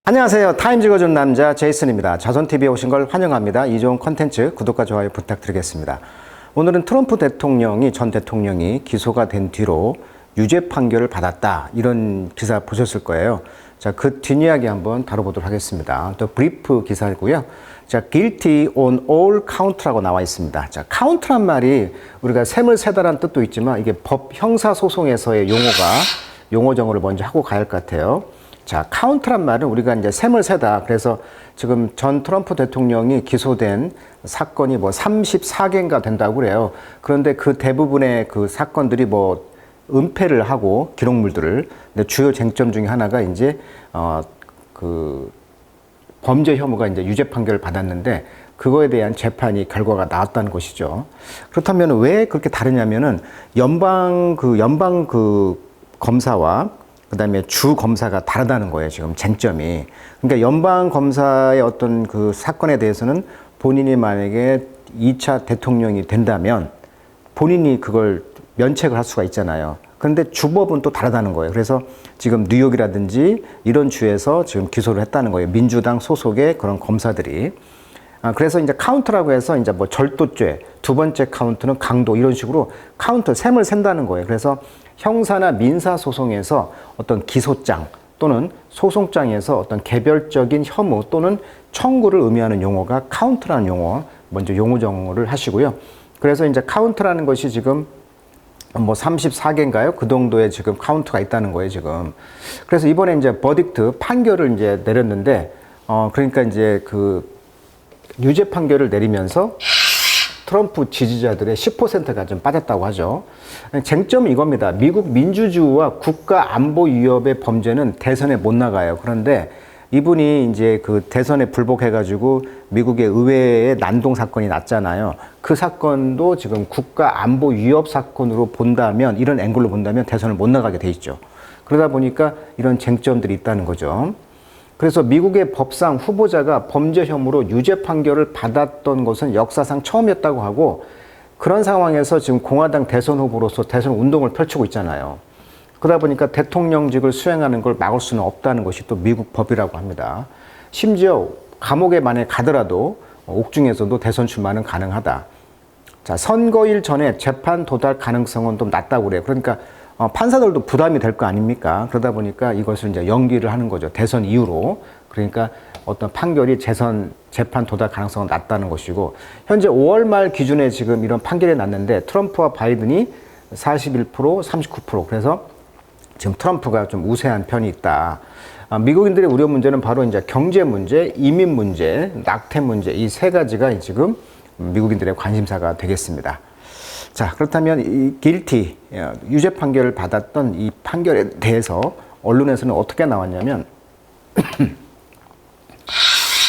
안녕하세요. 타임 찍어준 남자 제이슨입니다. 자손TV에 오신 걸 환영합니다. 이 좋은 컨텐츠 구독과 좋아요 부탁드리겠습니다. 오늘은 트럼프 대통령이 전 대통령이 기소가 된 뒤로 유죄 판결을 받았다. 이런 기사 보셨을 거예요. 자, 그 뒷이야기 한번 다뤄보도록 하겠습니다. 또 브리프 기사이고요. 자, guilty on all count라고 나와 있습니다. 자, count란 말이 우리가 셈을 세다라는 뜻도 있지만 이게 법 형사소송에서의 용어 정의를 먼저 하고 가야 할 것 같아요. 자, 카운트란 말은 우리가 이제 셈을 세다. 그래서 지금 전 트럼프 대통령이 기소된 사건이 뭐 34개인가 된다고 그래요. 그런데 그 대부분의 그 사건들이 뭐 은폐를 하고 기록물들을. 근데 주요 쟁점 중에 하나가 이제 그 범죄 혐의가 이제 유죄 판결을 받았는데 그거에 대한 재판이 결과가 나왔다는 것이죠. 그렇다면 왜 그렇게 다르냐면은 연방 검사와 그다음에 주 검사가 다르다는 거예요. 지금 쟁점이. 그러니까 연방 검사의 어떤 그 사건에 대해서는 본인이 만약에 2차 대통령이 된다면 본인이 그걸 면책을 할 수가 있잖아요. 그런데 주법은 또 다르다는 거예요. 그래서 지금 뉴욕이라든지 이런 주에서 지금 기소를 했다는 거예요. 민주당 소속의 그런 검사들이. 그래서 이제 카운트라고 해서 이제 뭐 절도죄, 두 번째 카운트는 강도 이런 식으로 카운트, 셈을 센다는 거예요. 그래서 형사나 민사 소송에서 어떤 기소장 또는 소송장에서 어떤 개별적인 혐의 또는 청구를 의미하는 용어가 카운트라는 용어, 먼저 용어 정의를 하시고요. 그래서 이제 카운트라는 것이 지금 뭐 34개인가요? 그 정도의 지금 카운트가 있다는 거예요, 지금. 그래서 이번에 이제 버딕트 판결을 이제 내렸는데, 그러니까 이제 그 유죄 판결을 내리면서 트럼프 지지자들의 10%가 좀 빠졌다고 하죠. 쟁점은 이겁니다. 미국 민주주의와 국가 안보 위협의 범죄는 대선에 못 나가요. 그런데 이분이 이제 그 대선에 불복해가지고 미국의 의회에 난동 사건이 났잖아요. 그 사건도 지금 국가 안보 위협 사건으로 본다면, 이런 앵글로 본다면 대선을 못 나가게 돼 있죠. 그러다 보니까 이런 쟁점들이 있다는 거죠. 그래서 미국의 법상 후보자가 범죄 혐의로 유죄 판결을 받았던 것은 역사상 처음이었다고 하고, 그런 상황에서 지금 공화당 대선 후보로서 대선 운동을 펼치고 있잖아요. 그러다 보니까 대통령직을 수행하는 걸 막을 수는 없다는 것이 또 미국 법이라고 합니다. 심지어 감옥에 만약에 가더라도 옥중에서도 대선 출마는 가능하다. 자, 선거일 전에 재판 도달 가능성은 좀 낮다고 그래요. 그러니까 판사들도 부담이 될 거 아닙니까? 그러다 보니까 이것을 이제 연기를 하는 거죠. 대선 이후로. 그러니까 어떤 판결이 재판 도달 가능성은 낮다는 것이고, 현재 5월 말 기준에 지금 이런 판결이 났는데 트럼프와 바이든이 41%, 39%. 그래서 지금 트럼프가 좀 우세한 편이 있다. 미국인들의 우려 문제는 바로 이제 경제 문제, 이민 문제, 낙태 문제, 이 세 가지가 지금 미국인들의 관심사가 되겠습니다. 자, 그렇다면 이 guilty, 유죄 판결을 받았던 이 판결에 대해서 언론에서는 어떻게 나왔냐면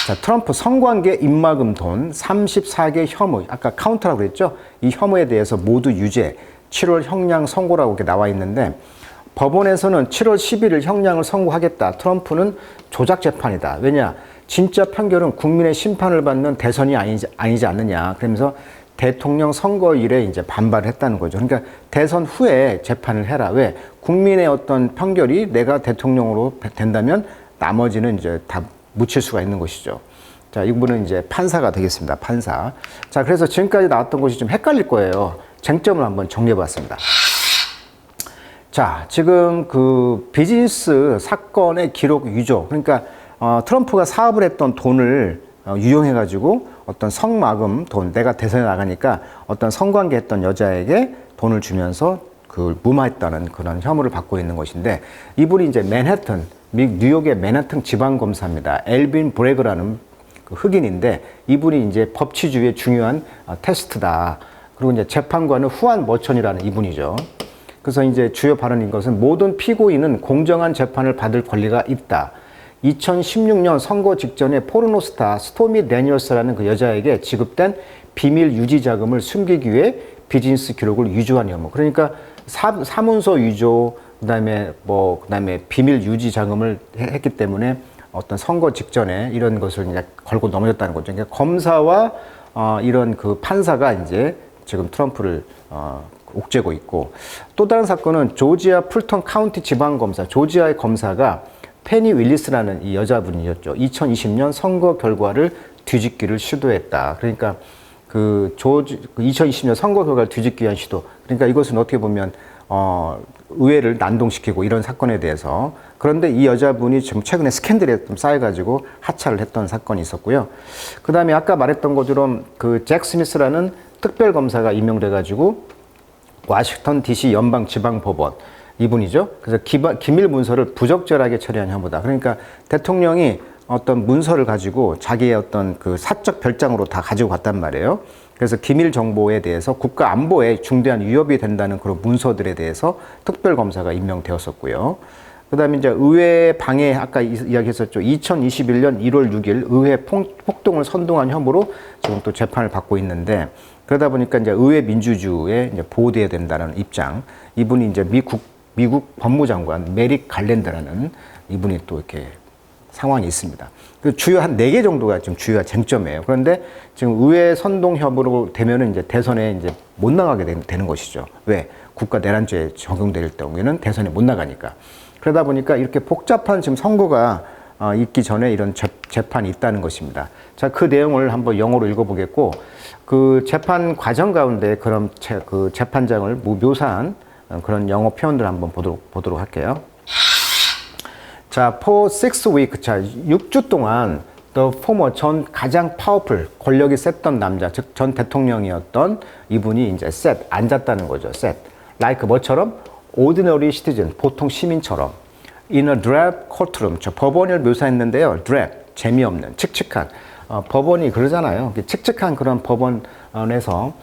자, 트럼프 성관계 입막음 돈 34개 혐의, 아까 카운트라고 그랬죠? 이 혐의에 대해서 모두 유죄, 7월 형량 선고라고 이렇게 나와 있는데, 법원에서는 7월 11일 형량을 선고하겠다. 트럼프는 조작 재판이다. 왜냐? 진짜 판결은 국민의 심판을 받는 대선이 아니지 않느냐. 그러면서 대통령 선거일에 이제 반발을 했다는 거죠. 그러니까 대선 후에 재판을 해라. 왜? 국민의 어떤 판결이 내가 대통령으로 된다면 나머지는 이제 다 묻힐 수가 있는 것이죠. 자, 이분은 이제 판사가 되겠습니다. 판사. 자, 그래서 지금까지 나왔던 것이 좀 헷갈릴 거예요. 쟁점을 한번 정리해 봤습니다. 자, 지금 그 비즈니스 사건의 기록 위조. 그러니까 트럼프가 사업을 했던 돈을 유용해가지고 어떤 성마금 돈, 내가 대선에 나가니까 어떤 성관계 했던 여자에게 돈을 주면서 그걸 무마했다는 그런 혐의를 받고 있는 것인데, 이분이 이제 맨해튼, 뉴욕의 맨해튼 지방검사입니다. 엘빈 브레그라는 그 흑인인데, 이분이 이제 법치주의의 중요한 테스트다. 그리고 이제 재판관은 후안 머천이라는 이분이죠. 그래서 이제 주요 발언인 것은 모든 피고인은 공정한 재판을 받을 권리가 있다. 2016년 선거 직전에 포르노스타 스토미 데니얼스라는 그 여자에게 지급된 비밀 유지 자금을 숨기기 위해 비즈니스 기록을 위조한 혐의. 그러니까 사문서 위조, 그다음에 비밀 유지 자금을 했기 때문에 어떤 선거 직전에 이런 것을 이제 걸고 넘어졌다는 거죠. 그러니까 검사와 이런 그 판사가 이제 지금 트럼프를 옥죄고 있고, 또 다른 사건은 조지아 풀턴 카운티 지방검사, 조지아의 검사가 페니 윌리스라는 이 여자분이었죠. 2020년 선거 결과를 뒤집기를 시도했다. 그러니까 그 2020년 선거 결과를 뒤집기 위한 시도. 그러니까 이것은 어떻게 보면 의회를 난동시키고 이런 사건에 대해서. 그런데 이 여자분이 지금 최근에 스캔들에 좀 쌓여가지고 하차를 했던 사건이 있었고요. 그 다음에 아까 말했던 것처럼 그 잭 스미스라는 특별검사가 임명돼가지고 워싱턴 DC 연방지방법원 이분이죠. 그래서 기밀 문서를 부적절하게 처리한 혐의다. 그러니까 대통령이 어떤 문서를 가지고 자기의 어떤 그 사적 별장으로 다 가지고 갔단 말이에요. 그래서 기밀 정보에 대해서 국가 안보에 중대한 위협이 된다는 그런 문서들에 대해서 특별검사가 임명되었었고요. 그 다음에 이제 의회 방해, 아까 이야기했었죠. 2021년 1월 6일 의회 폭동을 선동한 혐의로 지금 또 재판을 받고 있는데, 그러다 보니까 이제 의회 민주주의에 이제 보호돼야 된다는 입장. 이분이 이제 미국 법무장관 메릭 갈랜드라는 이분이 또 이렇게 상황이 있습니다. 그 주요 한 4개 정도가 지금 주요 쟁점이에요. 그런데 지금 의회 선동 혐의로 되면은 이제 대선에 이제 못 나가게 되는 것이죠. 왜? 국가 내란죄에 적용될 경우에는 대선에 못 나가니까. 그러다 보니까 이렇게 복잡한 지금 선거가 있기 전에 이런 재판이 있다는 것입니다. 자, 그 내용을 한번 영어로 읽어보겠고, 그 재판 과정 가운데 그런 그 재판장을 묘사한 그런 영어 표현들 한번 보도록 할게요. 자, for 6 weeks, 자, 6주 동안 the former 전 가장 파워풀 권력이 셌던 남자, 즉 전 대통령이었던 이분이 이제 sat 앉았다는 거죠. sat like 뭐처럼 ordinary citizen 보통 시민처럼 in a drab courtroom, 저 법원을 묘사했는데요. drab 재미없는 칙칙한 법원이 그러잖아요. 칙칙한 그런 법원에서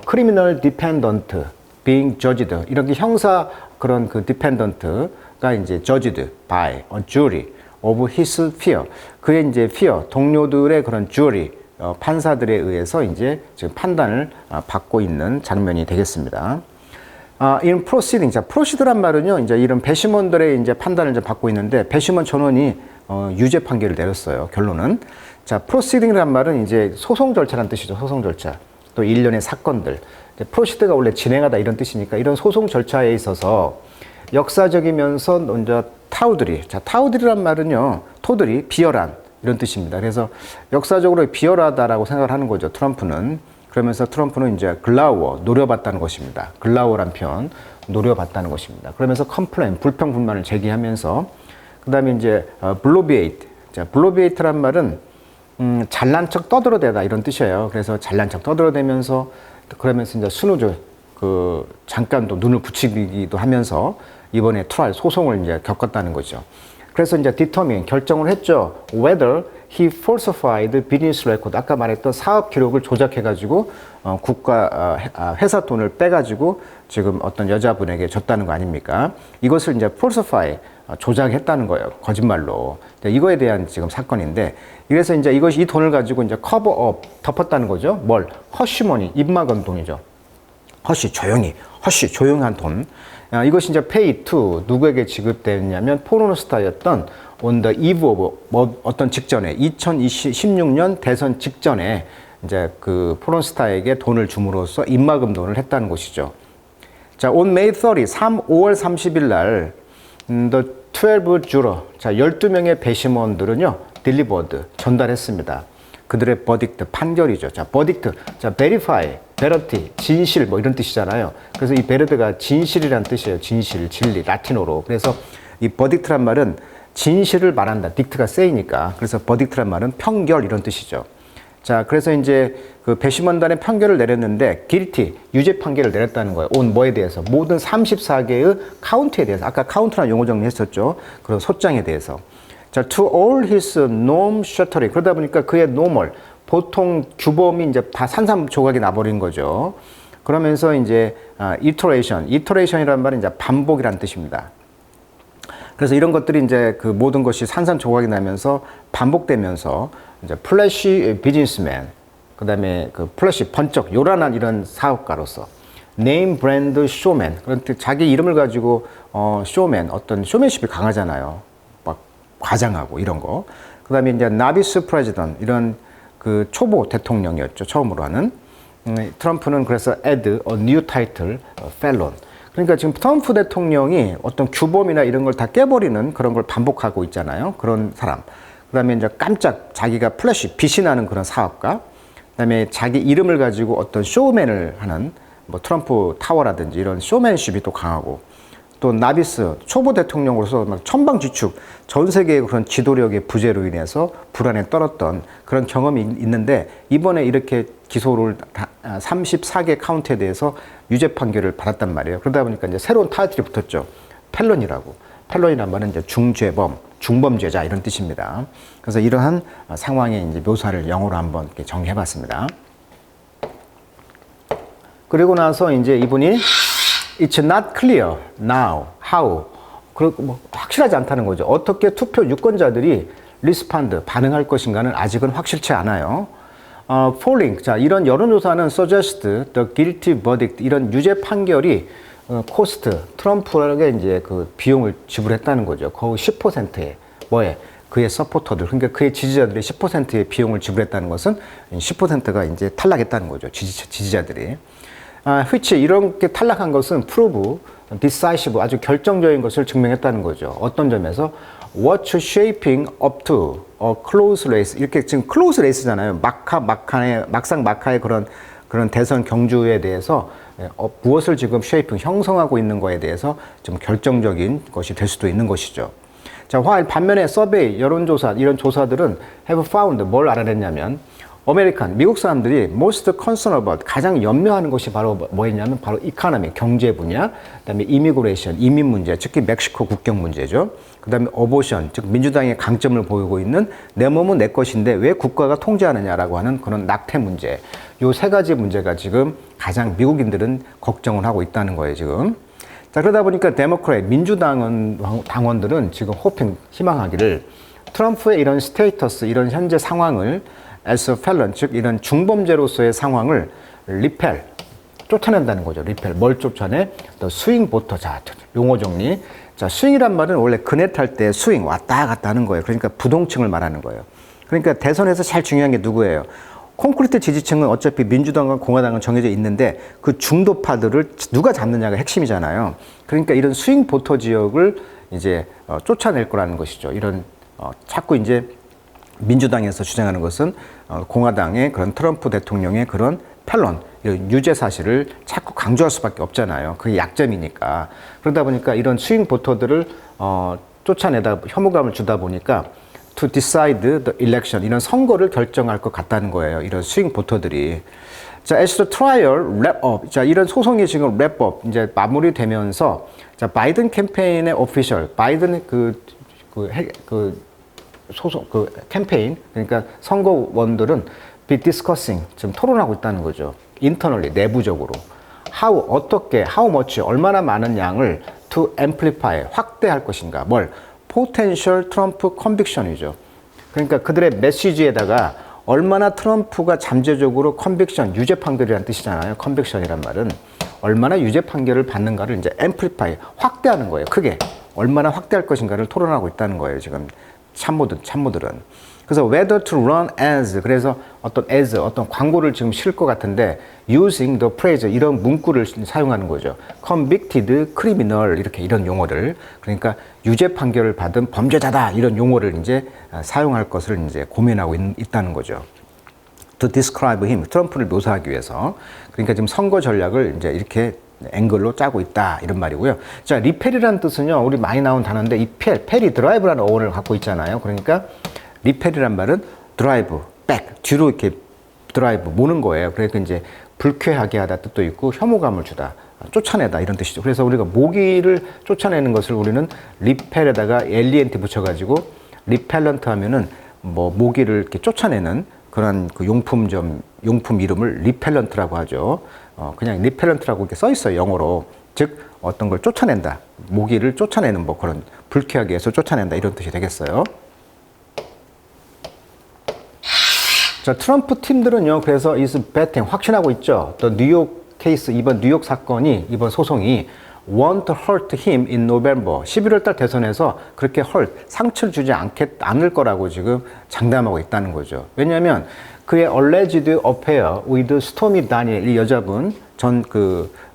criminal defendant being judged 이렇게 형사 그런 그 defendant가 이제 judged by a jury of his fear. 그의 이제 fear 동료들의 그런 jury 판사들에 의해서 이제 지금 판단을 받고 있는 장면이 되겠습니다. in proceeding, 자, proceed란 말은요, 이제 이런 배심원들의 이제 판단을 이제 받고 있는데 배심원 전원이 유죄 판결을 내렸어요. 결론은. 자, proceeding이란 말은 이제 소송 절차란 뜻이죠. 소송 절차. 또 일련의 사건들. 프로시드가 원래 진행하다 이런 뜻이니까 이런 소송 절차에 있어서 역사적이면서 먼저 타우드리. 자, 타우드리란 말은요, 토들이 비열한 이런 뜻입니다. 그래서 역사적으로 비열하다라고 생각을 하는 거죠. 트럼프는. 그러면서 트럼프는 이제 글라워, 노려봤다는 것입니다. 글라워란 표현, 노려봤다는 것입니다. 그러면서 컴플레인, 불평, 불만을 제기하면서 그 다음에 이제 블로비에이트. 자, 블로비에이트란 말은 잘난 척 떠들어대다 이런 뜻이에요. 그래서 잘난 척 떠들어대면서 그러면서 이제 스누즈 잠깐 또 눈을 붙이기도 하면서 이번에 트라이얼 소송을 이제 겪었다는 거죠. 그래서 이제 determine 결정을 했죠. whether he falsified business record. 아까 말했던 사업 기록을 조작해가지고 국가 회사 돈을 빼가지고 지금 어떤 여자분에게 줬다는 거 아닙니까? 이것을 이제 falsify 조작했다는 거예요. 거짓말로. 이거에 대한 지금 사건인데, 그래서 이제 이 돈을 가지고 이제 커버업 덮었다는 거죠. 뭘? 허쉬머니, 입 막은 돈이죠. 허쉬, 조용히. 허쉬, 조용한 돈. 이것이 이제 pay to 누구에게 지급됐냐면 포르노스타였던 on the eve of 어떤 직전에 2016년 대선 직전에 이제 그 포르노스타에게 돈을 줌으로써 입막음 돈을 했다는 것이죠. 자, on May 30, 5월 30일 날 the 12 juror, 자, 12명의 배심원들은요, delivered, 전달했습니다. 그들의 버딕트, 판결이죠. 자, 버딕트, 자, verify, verity, 진실, 뭐 이런 뜻이잖아요. 그래서 이 베르드가 진실이란 뜻이에요. 진실, 진리, 라틴어로. 그래서 이 버딕트란 말은 진실을 말한다. 딕트가 say니까. 그래서 버딕트란 말은 판결 이런 뜻이죠. 자, 그래서 이제 그 배심원단의 판결을 내렸는데 guilty, 유죄 판결을 내렸다는 거예요. on 뭐에 대해서? 모든 34개의 카운트에 대해서. 아까 카운트라는 용어 정리했었죠. 그런 소장에 대해서. 자, to all his norm shattery. 그러다 보니까 그의 normal, 보통 규범이 이제 다 산산조각이 나버린 거죠. 그러면서 이제 iteration이라는 말은 이제 반복이라는 뜻입니다. 그래서 이런 것들이 이제 그 모든 것이 산산조각이 나면서 반복되면서 이제 플래시 비즈니스맨, 그 다음에 그 플래시 번쩍 요란한 이런 사업가로서 네임 브랜드 쇼맨, 그런데 자기 이름을 가지고 쇼맨, 어떤 쇼맨십이 강하잖아요. 막 과장하고 이런 거. 그 다음에 이제 나비스 프레지던, 이런 그 초보 대통령이었죠. 처음으로 하는. 트럼프는 그래서 add a new title, felon. 그러니까 지금 트럼프 대통령이 어떤 규범이나 이런 걸 다 깨버리는 그런 걸 반복하고 있잖아요. 그런 사람. 그다음에 이제 깜짝 자기가 플래시 빛이 나는 그런 사업가. 그다음에 자기 이름을 가지고 어떤 쇼맨을 하는 뭐 트럼프 타워라든지 이런 쇼맨십이 또 강하고, 또 나비스 초보 대통령으로서 막 천방지축 전 세계의 그런 지도력의 부재로 인해서 불안에 떨었던 그런 경험이 있는데, 이번에 이렇게 기소를 34개 카운트에 대해서 유죄 판결을 받았단 말이에요. 그러다 보니까 이제 새로운 타이틀이 붙었죠. 펠런이라고. 펠런이란 말은 이제 중죄범, 중범죄자 이런 뜻입니다. 그래서 이러한 상황의 이제 묘사를 영어로 한번 이렇게 정리해봤습니다. 그리고 나서 이제 이분이 It's not clear now how, 그리고 뭐 확실하지 않다는 거죠. 어떻게 투표 유권자들이 리스판드 반응할 것인가는 아직은 확실치 않아요. Polling, 자 이런 여론조사는 suggest the guilty verdict, 이런 유죄 판결이 코스트 트럼프에게 이제 그 비용을 지불했다는 거죠. 거의 10%의 뭐에 그의 서포터들, 그러니까 그의 지지자들이 10%의 비용을 지불했다는 것은 10%가 이제 탈락했다는 거죠. 지지자들이. which 이렇게 탈락한 것은 prove, decisive, 아주 결정적인 것을 증명했다는 거죠. 어떤 점에서 what's shaping up to a close race, 이렇게 지금 close race잖아요. 막상 막하의 그런 대선 경주에 대해서 무엇을 지금 shaping, 형성하고 있는 거에 대해서 좀 결정적인 것이 될 수도 있는 것이죠. 자, while 반면에 서베이, 여론조사, 이런 조사들은 have found, 뭘 알아냈냐면 아메리칸, 미국 사람들이 most concerned about, 가장 염려하는 것이 바로 뭐였냐면 바로 이코노미, 경제 분야, 그다음에 이미그레이션, 이민 문제, 특히 멕시코 국경 문제죠. 그다음에 어보션, 즉 민주당의 강점을 보이고 있는 내 몸은 내 것인데 왜 국가가 통제하느냐라고 하는 그런 낙태 문제. 요 세 가지 문제가 지금 가장 미국인들은 걱정을 하고 있다는 거예요, 지금. 자, 그러다 보니까 데모크래트, 당원들은 지금 희망하기를 트럼프의 이런 스테이터스, 이런 현재 상황을 as a felon, 즉 이런 중범죄로서의 상황을 리펠, 쫓아낸다는 거죠. 리펠, 뭘 쫓아내? 또 스윙 보터, 자, 용어 정리. 자, 스윙이란 말은 원래 그네 탈 때 스윙, 왔다 갔다 하는 거예요. 그러니까 부동층을 말하는 거예요. 그러니까 대선에서 제일 중요한 게 누구예요? 콘크리트 지지층은 어차피 민주당과 공화당은 정해져 있는데 그 중도파들을 누가 잡느냐가 핵심이잖아요. 그러니까 이런 스윙 보터 지역을 이제 쫓아낼 거라는 것이죠. 이런 자꾸 이제 민주당에서 주장하는 것은 공화당의 그런 트럼프 대통령의 그런 펠런, 이런 유죄 사실을 자꾸 강조할 수밖에 없잖아요. 그게 약점이니까. 그러다 보니까 이런 스윙 보터들을 쫓아내다 혐오감을 주다 보니까 to decide the election, 이런 선거를 결정할 것 같다는 거예요. 이런 스윙 보터들이. 자, as the trial wrap up. 자, 이런 소송이 지금 wrap up, 이제 마무리되면서, 자, 바이든 캠페인의 오피셜, 바이든 소송, 캠페인, 그러니까 선거원들은 be discussing, 지금 토론하고 있다는 거죠. internally, 내부적으로. how, 어떻게, how much, 얼마나 많은 양을 to amplify, 확대할 것인가. 뭘? potential Trump conviction이죠. 그러니까 그들의 메시지에다가 얼마나 트럼프가 잠재적으로 컨빅션, 유죄 판결이라는 뜻이잖아요. 컨빅션이란 말은 얼마나 유죄 판결을 받는가를 이제 amplify, 확대하는 거예요. 크게. 얼마나 확대할 것인가를 토론하고 있다는 거예요. 지금 참모들은. 그래서 whether to run as, 그래서 어떤 광고를 지금 실 것 같은데 using the phrase, 이런 문구를 사용하는 거죠. convicted criminal, 이런 용어를. 그러니까 유죄 판결을 받은 범죄자다, 이런 용어를 이제 사용할 것을 이제 고민하고 있다는 거죠. to describe him, 트럼프를 묘사하기 위해서. 그러니까 지금 선거 전략을 이제 이렇게 앵글로 짜고 있다, 이런 말이고요. 자, 리펠이라는 뜻은요, 우리 많이 나온 단어인데 이 펠이 드라이브라는 어원을 갖고 있잖아요. 그러니까 리펠이란 말은 드라이브, 백, 뒤로 이렇게 드라이브, 모는 거예요. 그러니까 이제 불쾌하게 하다 뜻도 있고 혐오감을 주다, 쫓아내다, 이런 뜻이죠. 그래서 우리가 모기를 쫓아내는 것을 우리는 리펠에다가 엘리엔트 붙여가지고 리펠런트 하면은 뭐 모기를 이렇게 쫓아내는 그런 그 용품 이름을 리펠런트라고 하죠. 그냥 리펠런트라고 이렇게 써 있어요, 영어로. 즉 어떤 걸 쫓아낸다, 모기를 쫓아내는 뭐 그런 불쾌하게 해서 쫓아낸다, 이런 뜻이 되겠어요. 자, 트럼프 팀들은요, 그래서 is betting, 확신하고 있죠. 또 뉴욕 케이스, 이번 뉴욕 사건이, 이번 소송이 won't hurt him in November, 11월 달 대선에서 그렇게 상처를 주지 않을 거라고 지금 장담하고 있다는 거죠. 왜냐하면 그의 alleged affair with Stormy Daniels, 이 여자분, 전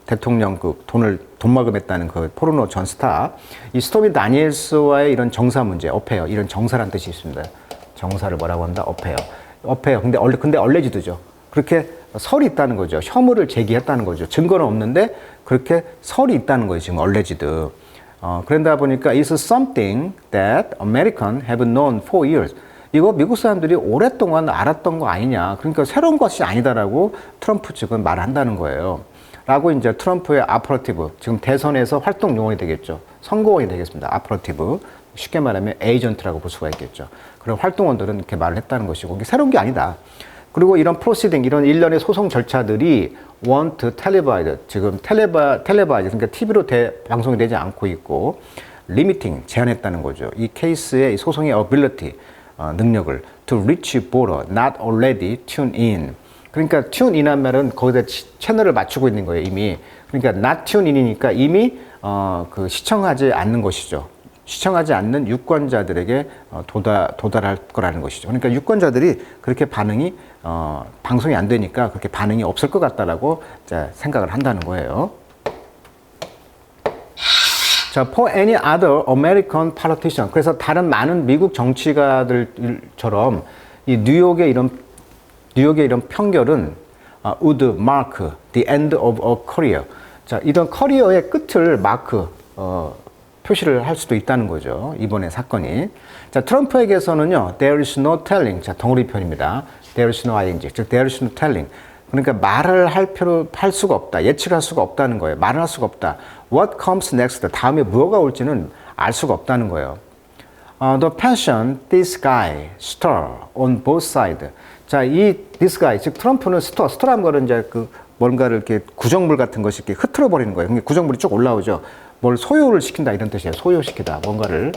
대통령 그 돈 먹음했다는 그 포르노 전 스타, 이 스토미 다니엘스와의 이런 정사 문제, 어페어, 이런 정사란 뜻이 있습니다. 정사를 뭐라고 한다? 어페어. 근데 얼레지드죠. 그렇게 설이 있다는 거죠. 혐의를 제기했다는 거죠. 증거는 없는데 그렇게 설이 있다는 거예요. 지금 얼레지드. 그런다 보니까 it's something that Americans have known for years. 이거 미국 사람들이 오랫동안 알았던 거 아니냐. 그러니까 새로운 것이 아니다라고 트럼프 측은 말한다는 거예요. 라고 이제 트럼프의 아퍼러티브, 지금 대선에서 활동 용어이 되겠죠. 선거원이 되겠습니다. 아퍼러티브. 쉽게 말하면 에이전트라고 볼 수가 있겠죠. 그런 활동원들은 이렇게 말을 했다는 것이고, 이게 새로운 게 아니다. 그리고 이런 프로시딩, 이런 일련의 소송 절차들이 want to televise, 지금 televise, 그러니까 TV로 방송이 되지 않고 있고, limiting, 제한했다는 거죠. 이 케이스의 이 소송의 ability, 능력을 to reach voter not already tuned in. 그러니까 tune in 한 말은 거기다 채널을 맞추고 있는 거예요, 이미. 그러니까 not tune in이니까 이미 그 시청하지 않는 것이죠. 시청하지 않는 유권자들에게 도달할 거라는 것이죠. 그러니까 유권자들이 그렇게 방송이 안 되니까 그렇게 반응이 없을 것 같다라고 생각을 한다는 거예요. 자, for any other American politician. 그래서 다른 많은 미국 정치가들처럼 이 뉴욕의 이런 판결은 would mark the end of a career. 자, 이런 커리어의 끝을 표시를 할 수도 있다는 거죠. 이번에 사건이. 자, 트럼프에게서는요, there is no telling. 자, 덩어리 표현입니다. there is no ing. 즉, there is no telling. 그러니까 말을 할 수가 없다. 예측할 수가 없다는 거예요. 말을 할 수가 없다. What comes next? 다음에 뭐가 올지는 알 수가 없다는 거예요. The passion this guy stir on both sides. 자, this guy, 즉 트럼프는 스터라는 거는 이제 그 뭔가를 이렇게 구정물 같은 것이 이렇게 흐트러 버리는 거예요. 그러니까 구정물이 쭉 올라오죠. 뭘 소요를 시킨다 이런 뜻이에요. 소요시키다. 뭔가를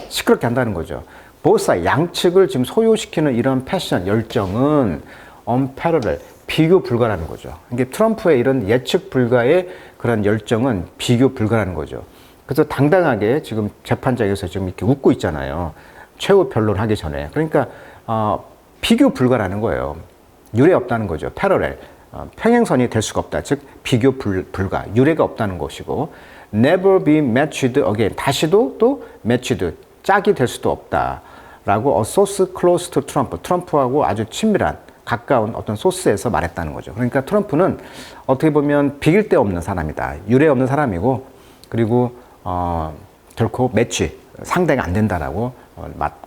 시끄럽게 한다는 거죠. both sides, 양측을 지금 소요시키는 이런 패션, 열정은 unparalleled, 비교 불가라는 거죠. 그러니까 트럼프의 이런 예측 불가의 그런 열정은 비교 불가라는 거죠. 그래서 당당하게 지금 재판장에서 지금 이렇게 웃고 있잖아요. 최후 변론하기 전에. 그러니까 비교 불가라는 거예요. 유례 없다는 거죠. 패러렐. 평행선이 될 수가 없다. 즉 비교 불가. 유례가 없다는 것이고 never be matched again. 다시도 또 matched. 짝이 될 수도 없다. 라고 a source close to Trump. 트럼프하고 아주 친밀한 가까운 어떤 소스에서 말했다는 거죠. 그러니까 트럼프는 어떻게 보면 비길 데 없는 사람이다. 유례 없는 사람이고 그리고 결코 매치, 상대가 안 된다라고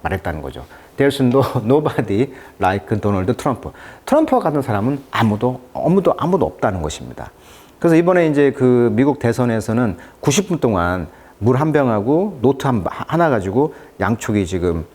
말했다는 거죠. There's nobody like Donald Trump. 트럼프와 같은 사람은 아무도 없다는 것입니다. 그래서 이번에 이제 그 미국 대선에서는 90분 동안 물 한 병하고 노트 하나 가지고 양쪽이 지금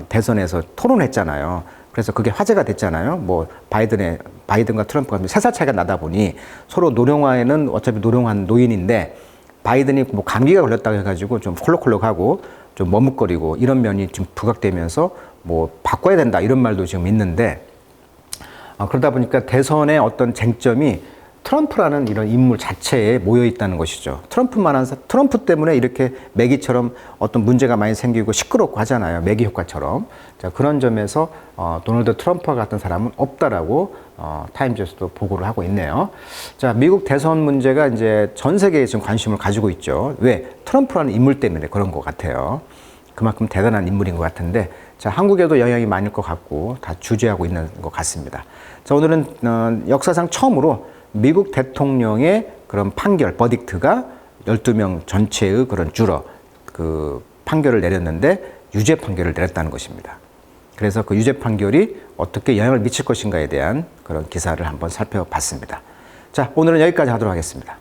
대선에서 토론했잖아요. 그래서 그게 화제가 됐잖아요. 뭐 바이든과 트럼프가 3살 차이가 나다 보니 서로 노령화에는 어차피 노령한 노인인데 바이든이 뭐 감기가 걸렸다고 해가지고 좀 콜록콜록하고 좀 머뭇거리고 이런 면이 좀 부각되면서 뭐 바꿔야 된다 이런 말도 지금 있는데 그러다 보니까 대선의 어떤 쟁점이 트럼프라는 이런 인물 자체에 모여 있다는 것이죠. 트럼프 때문에 이렇게 매기처럼 어떤 문제가 많이 생기고 시끄럽고 하잖아요. 매기 효과처럼. 자, 그런 점에서 도널드 트럼프와 같은 사람은 없다라고 타임즈에서도 보고를 하고 있네요. 자, 미국 대선 문제가 이제 전 세계에 지금 관심을 가지고 있죠. 왜? 트럼프라는 인물 때문에 그런 것 같아요. 그만큼 대단한 인물인 것 같은데, 자, 한국에도 영향이 많을 것 같고 다 주재하고 있는 것 같습니다. 자, 오늘은 역사상 처음으로 미국 대통령의 그런 판결, 버딕트가 12명 전체의 그런 주러 그 판결을 내렸는데 유죄 판결을 내렸다는 것입니다. 그래서 그 유죄 판결이 어떻게 영향을 미칠 것인가에 대한 그런 기사를 한번 살펴봤습니다. 자, 오늘은 여기까지 하도록 하겠습니다.